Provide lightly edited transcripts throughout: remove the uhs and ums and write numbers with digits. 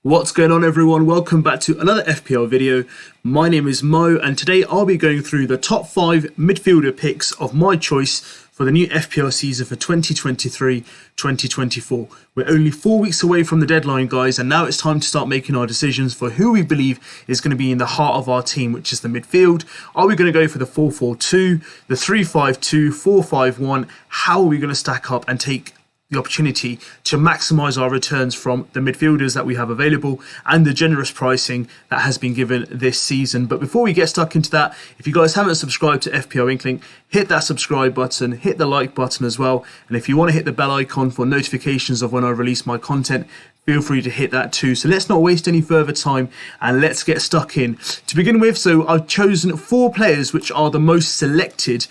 What's going on, everyone? Welcome back to another FPL video. My name is Mo, and today I'll be going through the top 5 midfielder picks of my choice for the new FPL season for 2023-2024. We're only 4 weeks away from the deadline, guys, and now it's time to start making our decisions for who we believe is going to be in the heart of our team, which is the midfield. Are we going to go for the 4-4-2, the 3-5-2, 4-5-1? How are we going to stack up and take the opportunity to maximize our returns from the midfielders that we have available and the generous pricing that has been given this season? But before we get stuck into that, if you guys haven't subscribed to FPL INKLING, hit that subscribe button, hit the like button as well. And if you want to hit the bell icon for notifications of when I release my content, feel free to hit that too. So let's not waste any further time and let's get stuck in. To begin with, so I've chosen 4 players which are the most selected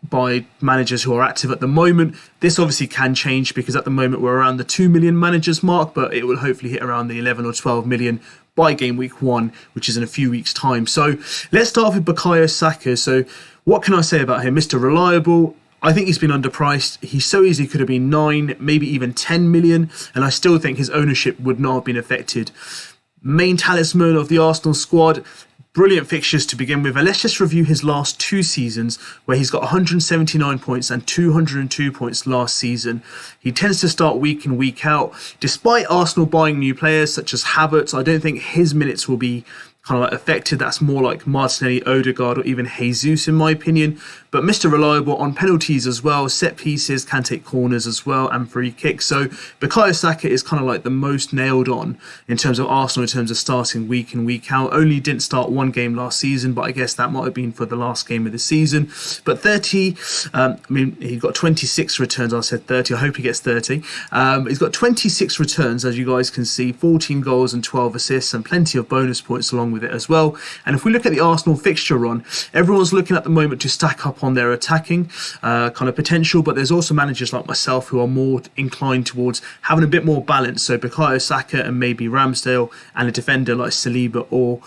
by managers who are active at the moment. This obviously can change because at the moment we're around the 2 million managers mark, but it will hopefully hit around the 11 or 12 million by game week 1, which is in a few weeks' time. So let's start off with Bukayo Saka. So what can I say about him? Mr. Reliable. I think he's been underpriced. He so easily could have been 9, maybe even 10 million, and I still think his ownership would not have been affected. Main talisman of the Arsenal squad. Brilliant fixtures to begin with, and let's just review his last 2 seasons where he's got 179 points and 202 points last season. He tends to start week in, week out. Despite Arsenal buying new players such as Havertz, I don't think his minutes will be kind of affected. That's more like Martinelli, Odegaard, or even Jesus in my opinion. But Mr. Reliable on penalties as well, set pieces, can take corners as well, and free kicks. So Bukayo Saka is kind of like the most nailed on in terms of Arsenal, in terms of starting week in, week out. Only didn't start 1 game last season, but I guess that might have been for the last game of the season. But 30, he got 26 returns. I said 30, I hope he gets 30. He's got 26 returns, as you guys can see, 14 goals and 12 assists, and plenty of bonus points along with it as well. And if we look at the Arsenal fixture run, everyone's looking at the moment to stack up on their attacking kind of potential, but there's also managers like myself who are more inclined towards having a bit more balance. So Bukayo Saka and maybe Ramsdale, and a defender like Saliba or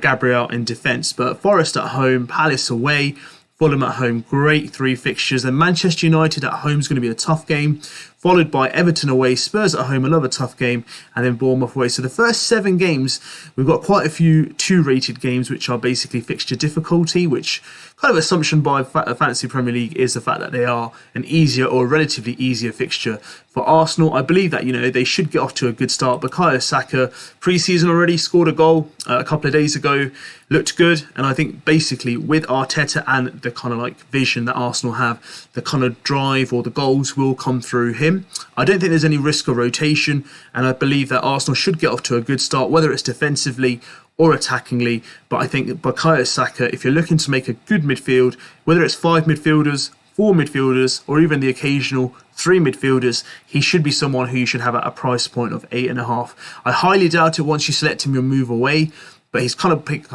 Gabriel in defence. But Forest at home, Palace away, Fulham at home, great 3 fixtures. And Manchester United at home is going to be a tough game, followed by Everton away, Spurs at home, another tough game, and then Bournemouth away. So the first 7 games, we've got quite a few 2-rated games, which are basically fixture difficulty, which kind of assumption by Fantasy Premier League is the fact that they are an easier or relatively easier fixture for Arsenal. I believe that, they should get off to a good start. Bukayo Saka, pre-season already, scored a goal a couple of days ago, looked good, and I think basically with Arteta and the kind of like vision that Arsenal have, the kind of drive or the goals will come through him. I don't think there's any risk of rotation, and I believe that Arsenal should get off to a good start, whether it's defensively or attackingly. But I think Bukayo Saka, if you're looking to make a good midfield, whether it's 5 midfielders, 4 midfielders, or even the occasional 3 midfielders, he should be someone who you should have at a price point of 8.5. I highly doubt it once you select him, you'll move away. But he's kind of pick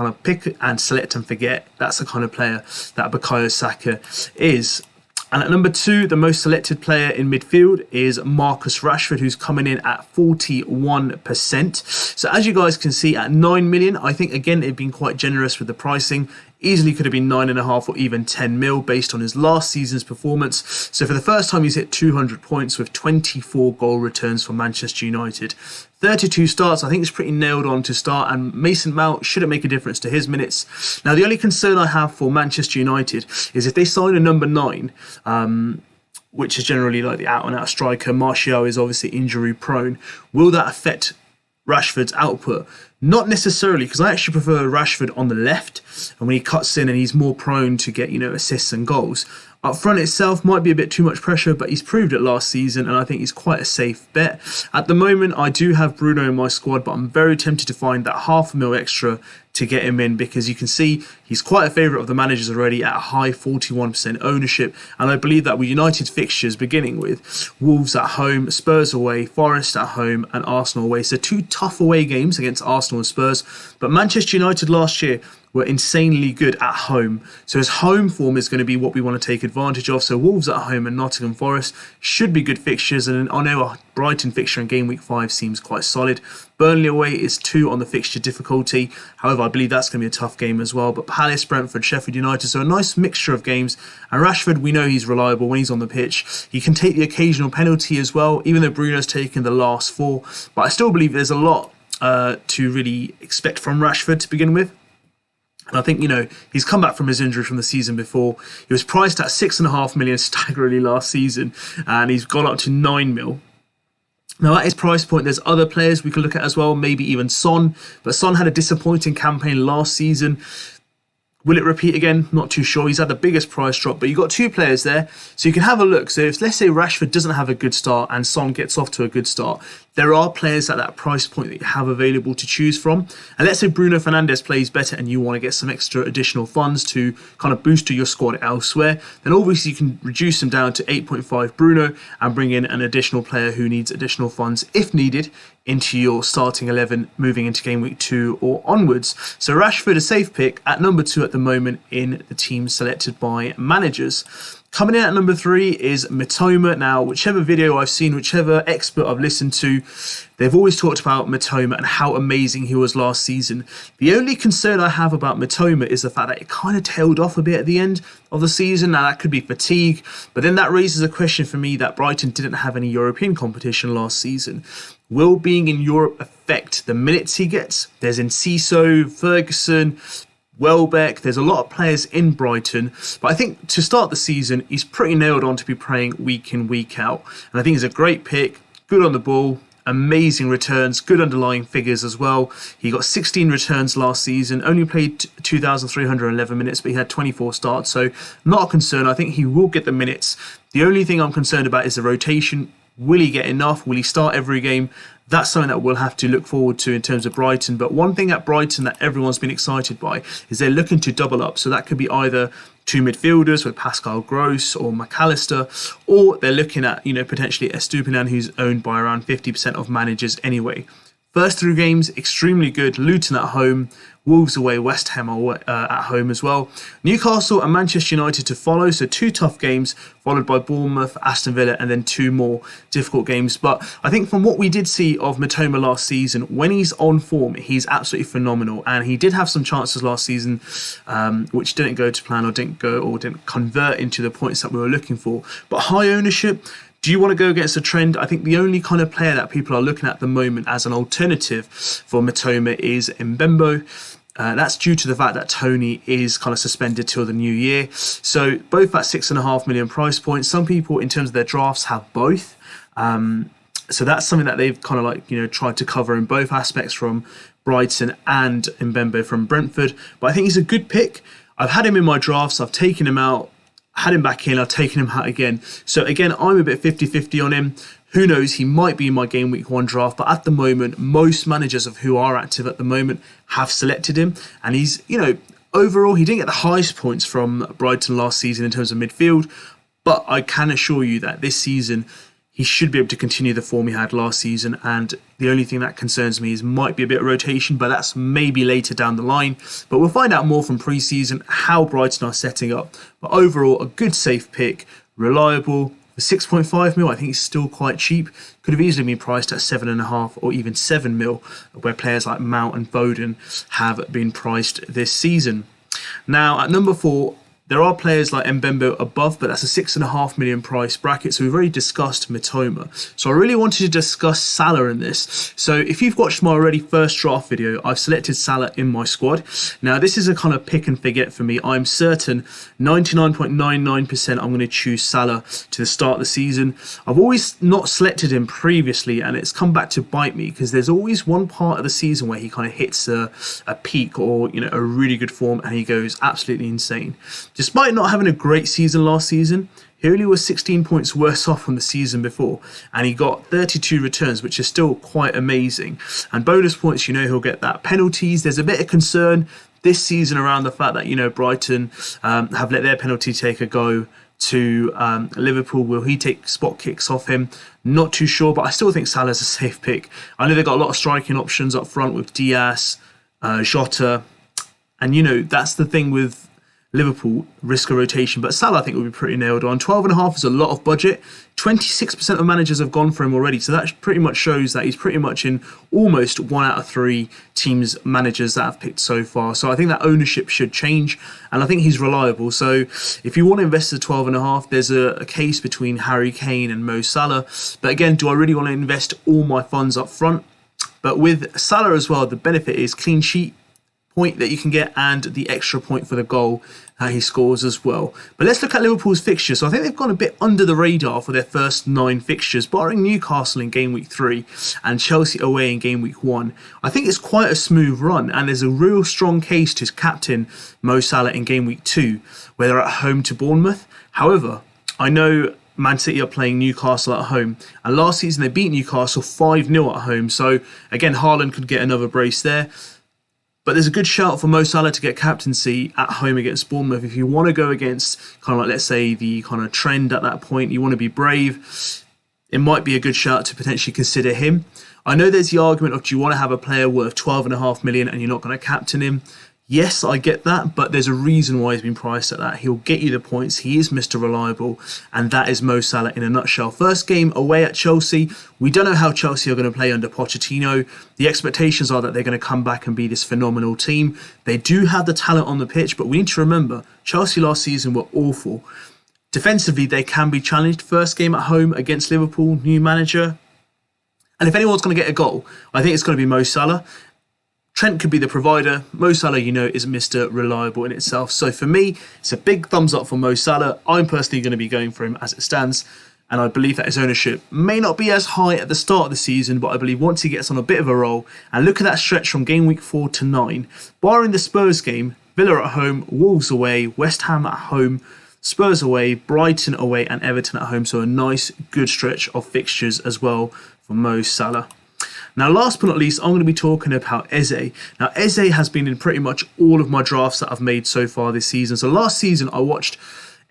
and select and forget. That's the kind of player that Bukayo Saka is. And at number 2, the most selected player in midfield is Marcus Rashford, who's coming in at 41%. So as you guys can see, at 9 million, I think, again, they've been quite generous with the pricing. Easily could have been 9.5 or even 10 mil based on his last season's performance. So for the first time, he's hit 200 points with 24 goal returns for Manchester United. 32 starts, I think it's pretty nailed on to start, and Mason Mount shouldn't make a difference to his minutes. Now, the only concern I have for Manchester United is if they sign a number 9, which is generally like the out-and-out striker. Martial is obviously injury prone. Will that affect Rashford's output? Not necessarily, because I actually prefer Rashford on the left, and when he cuts in and he's more prone to get, assists and goals. Up front itself might be a bit too much pressure, but he's proved it last season, and I think he's quite a safe bet. At the moment, I do have Bruno in my squad, but I'm very tempted to find that £500,000 extra to get him in, because you can see he's quite a favourite of the managers already at a high 41% ownership. And I believe that with United fixtures beginning with Wolves at home, Spurs away, Forest at home, and Arsenal away. So 2 tough away games against Arsenal and Spurs. But Manchester United last year were insanely good at home. So his home form is going to be what we want to take advantage of. So Wolves at home and Nottingham Forest should be good fixtures. And I know a Brighton fixture in game week 5 seems quite solid. Burnley away is 2 on the fixture difficulty. However, I believe that's going to be a tough game as well. But Palace, Brentford, Sheffield United, so a nice mixture of games. And Rashford, we know he's reliable when he's on the pitch. He can take the occasional penalty as well, even though Bruno's taken the last 4. But I still believe there's a lot to really expect from Rashford to begin with. And I think, he's come back from his injury from the season before. He was priced at 6.5 million staggeringly last season, and he's gone up to 9 mil. Now, at his price point, there's other players we can look at as well, maybe even Son. But Son had a disappointing campaign last season. Will it repeat again? Not too sure. He's had the biggest price drop, but you've got two players there, so you can have a look. So if, let's say, Rashford doesn't have a good start and Son gets off to a good start, there are players at that price point that you have available to choose from. And let's say Bruno Fernandes plays better and you want to get some extra additional funds to kind of boost your squad elsewhere, then obviously you can reduce them down to 8.5 Bruno and bring in an additional player who needs additional funds if needed into your starting 11 moving into game week 2 or onwards. So Rashford, a safe pick at number 2 at the moment in the team selected by managers. Coming in at number 3 is Mitoma. Now, whichever video I've seen, whichever expert I've listened to, they've always talked about Mitoma and how amazing he was last season. The only concern I have about Mitoma is the fact that it kind of tailed off a bit at the end of the season. Now, that could be fatigue, but then that raises a question for me that Brighton didn't have any European competition last season. Will being in Europe affect the minutes he gets? There's Enciso, Ferguson, Welbeck, there's a lot of players in Brighton, but I think to start the season, he's pretty nailed on to be playing week in, week out. And I think he's a great pick, good on the ball, amazing returns, good underlying figures as well. He got 16 returns last season, only played 2,311 minutes, but he had 24 starts, so not a concern. I think he will get the minutes. The only thing I'm concerned about is the rotation. Will he get enough? Will he start every game? That's something that we'll have to look forward to in terms of Brighton. But one thing at Brighton that everyone's been excited by is they're looking to double up. So that could be either two midfielders with Pascal Gross or McAllister, or they're looking at, potentially Estupiñán, who's owned by around 50% of managers anyway. First 3 games, extremely good. Luton at home, Wolves away, West Ham at home as well. Newcastle and Manchester United to follow, so 2 tough games, followed by Bournemouth, Aston Villa, and then 2 more difficult games. But I think from what we did see of Mitoma last season, when he's on form, he's absolutely phenomenal. And he did have some chances last season, which didn't go to plan or didn't convert into the points that we were looking for. But high ownership. Do you want to go against a trend? I think the only kind of player that people are looking at the moment as an alternative for Mitoma is Mbembo. That's due to the fact that Tony is kind of suspended till the new year. So both at 6.5 million price point. Some people in terms of their drafts have both. So that's something that they've kind of tried to cover in both aspects from Brighton and Mbembo from Brentford. But I think he's a good pick. I've had him in my drafts. I've taken him out. Had him back in, I've taken him out again. So again, I'm a bit 50-50 on him. Who knows, he might be in my game week 1 draft, but at the moment, most managers of who are active at the moment have selected him. And he's, overall, he didn't get the highest points from Brighton last season in terms of midfield, but I can assure you that this season, he should be able to continue the form he had last season. And the only thing that concerns me is might be a bit of rotation, but that's maybe later down the line. But we'll find out more from pre-season how Brighton are setting up. But overall, a good safe pick, reliable. The 6.5 mil, I think is still quite cheap. Could have easily been priced at 7.5 or even 7 mil, where players like Mount and Foden have been priced this season. Now, at number 4, there are players like Mbembo above, but that's a 6.5 million price bracket. So we've already discussed Mitoma. So I really wanted to discuss Salah in this. So if you've watched my already first draft video, I've selected Salah in my squad. Now this is a kind of pick and forget for me. I'm certain 99.99% I'm going to choose Salah to start the season. I've always not selected him previously, and it's come back to bite me because there's always one part of the season where he kind of hits a peak or a really good form and he goes absolutely insane. Despite not having a great season last season, he only was 16 points worse off from the season before, and he got 32 returns, which is still quite amazing. And bonus points, he'll get that. Penalties, there's a bit of concern this season around the fact that, Brighton have let their penalty taker go to Liverpool. Will he take spot kicks off him? Not too sure, but I still think Salah's a safe pick. I know they've got a lot of striking options up front with Diaz, Jota, and that's the thing with Liverpool, risk of rotation, but Salah I think will be pretty nailed on. 12.5 is a lot of budget. 26% of managers have gone for him already, so that pretty much shows that he's pretty much in almost 1 out of 3 teams' managers that have picked so far. So I think that ownership should change, and I think he's reliable. So if you want to invest at 12.5, there's a case between Harry Kane and Mo Salah. But again, do I really want to invest all my funds up front? But with Salah as well, the benefit is clean sheet point that you can get and the extra point for the goal he scores as well. But let's look at Liverpool's fixtures. So I think they've gone a bit under the radar for their first 9 fixtures, barring Newcastle in game week 3 and Chelsea away in game week 1. I think it's quite a smooth run, and there's a real strong case to captain Mo Salah in game week 2, where they're at home to Bournemouth. However, I know Man City are playing Newcastle at home, and last season they beat Newcastle 5-0 at home. So again, Haaland could get another brace there. But there's a good shout for Mo Salah to get captaincy at home against Bournemouth. If you want to go against kind of like, let's say, the kind of trend at that point, you want to be brave, it might be a good shout to potentially consider him. I know there's the argument of, do you want to have a player worth 12.5 million and you're not going to captain him? Yes, I get that, but there's a reason why he's been priced at that. He'll get you the points. He is Mr. Reliable, and that is Mo Salah in a nutshell. First game away at Chelsea. We don't know how Chelsea are going to play under Pochettino. The expectations are that they're going to come back and be this phenomenal team. They do have the talent on the pitch, but we need to remember, Chelsea last season were awful. Defensively, they can be challenged. First game at home against Liverpool, new manager. And if anyone's going to get a goal, I think it's going to be Mo Salah. Trent could be the provider. Mo Salah, you know, is Mr. Reliable in itself. So for me, it's a big thumbs up for Mo Salah. I'm personally going to be going for him as it stands. And I believe that his ownership may not be as high at the start of the season, but I believe once he gets on a bit of a roll, and look at that stretch from game week 4 to 9, barring the Spurs game, Villa at home, Wolves away, West Ham at home, Spurs away, Brighton away, and Everton at home. So a nice, good stretch of fixtures as well for Mo Salah. Now, last but not least, I'm going to be talking about Eze. Now, Eze has been in pretty much all of my drafts that I've made so far this season. So last season, I watched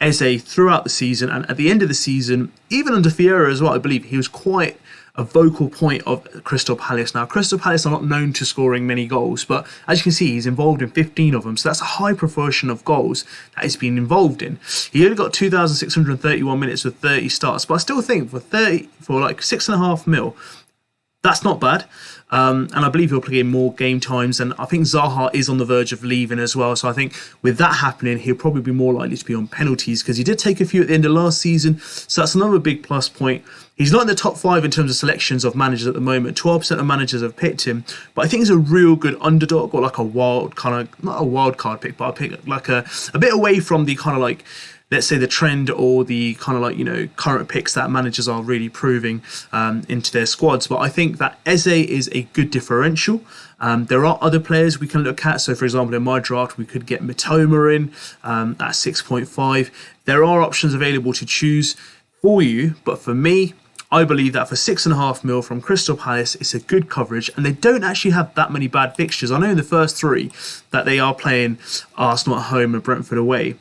Eze throughout the season, and at the end of the season, even under Fiera as well, I believe he was quite a vocal point of Crystal Palace. Now, Crystal Palace are not known to scoring many goals, but as you can see, he's involved in 15 of them. So that's a high proportion of goals that he's been involved in. He only got 2,631 minutes with 30 starts, but I still think for like 6.5 mil, that's not bad, and I believe he'll play more game times, and I think Zaha is on the verge of leaving as well, so I think with that happening, he'll probably be more likely to be on penalties, because he did take a few at the end of last season, so that's another big plus point. He's not in the top 5 in terms of selections of managers at the moment. 12% of managers have picked him, but I think he's a real good underdog, or like a wild kind of, not a wild card pick, but I pick like a bit away from the kind of like, let's say the trend or the kind of like, you know, current picks that managers are really proving into their squads. But I think that Eze is a good differential. There are other players we can look at. So, for example, in my draft, we could get Mitoma in at 6.5. There are options available to choose for you. But for me, I believe that for 6.5 mil from Crystal Palace, it's a good coverage, and they don't actually have that many bad fixtures. I know in the first 3 that they are playing Arsenal at home and Brentford away.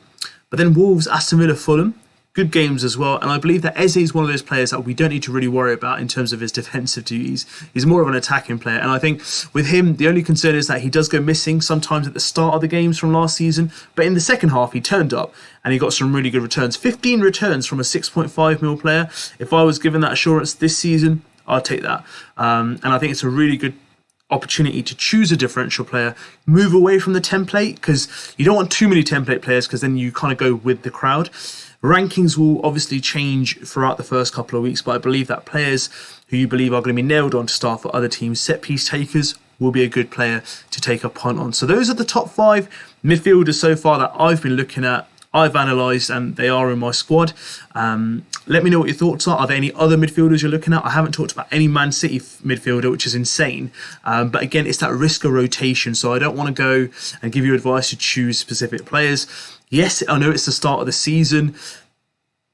But then Wolves, Aston Villa, Fulham, good games as well. And I believe that Eze is one of those players that we don't need to really worry about in terms of his defensive duties. He's more of an attacking player. And I think with him, the only concern is that he does go missing sometimes at the start of the games from last season. But in the second half, he turned up and he got some really good returns. 15 returns from a 6.5 mil player. If I was given that assurance this season, I'd take that. And I think it's a really good opportunity to choose a differential player, move away from the template, because you don't want too many template players, because then you kind of go with the crowd. Rankings will obviously change throughout the first couple of weeks, but I believe that players who you believe are going to be nailed on to start for other teams, set piece takers, will be a good player to take a punt on. So those are the top 5 midfielders so far that I've been looking at, I've analysed, and they are in my squad. Let me know what your thoughts are. Are there any other midfielders you're looking at? I haven't talked about any Man City midfielder, which is insane. But again, it's that risk of rotation, so I don't want to go and give you advice to choose specific players. Yes, I know it's the start of the season.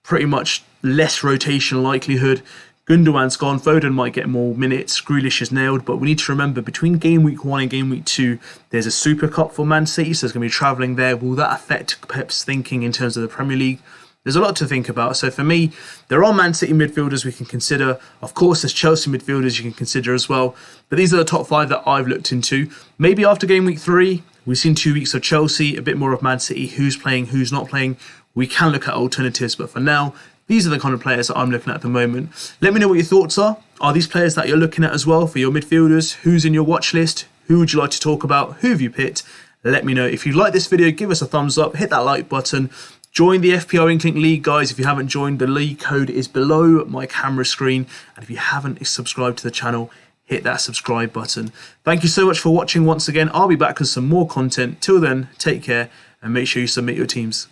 Pretty much less rotation likelihood. Gundogan's gone, Foden might get more minutes, Grealish is nailed, but we need to remember between game week 1 and game week 2, there's a Super Cup for Man City, so there's going to be travelling there. Will that affect Pep's thinking in terms of the Premier League? There's a lot to think about. So for me, there are Man City midfielders we can consider. Of course, there's Chelsea midfielders you can consider as well. But these are the top 5 that I've looked into. Maybe after game week 3, we've seen 2 weeks of Chelsea, a bit more of Man City, who's playing, who's not playing. We can look at alternatives, but for now, these are the kind of players that I'm looking at the moment. Let me know what your thoughts are. Are these players that you're looking at as well for your midfielders? Who's in your watch list? Who would you like to talk about? Who have you picked? Let me know. If you like this video, give us a thumbs up, hit that like button. Join the FPL INKLING League, guys. If you haven't joined, the league code is below my camera screen. And if you haven't subscribed to the channel, hit that subscribe button. Thank you so much for watching once again. I'll be back with some more content. Till then, take care and make sure you submit your teams.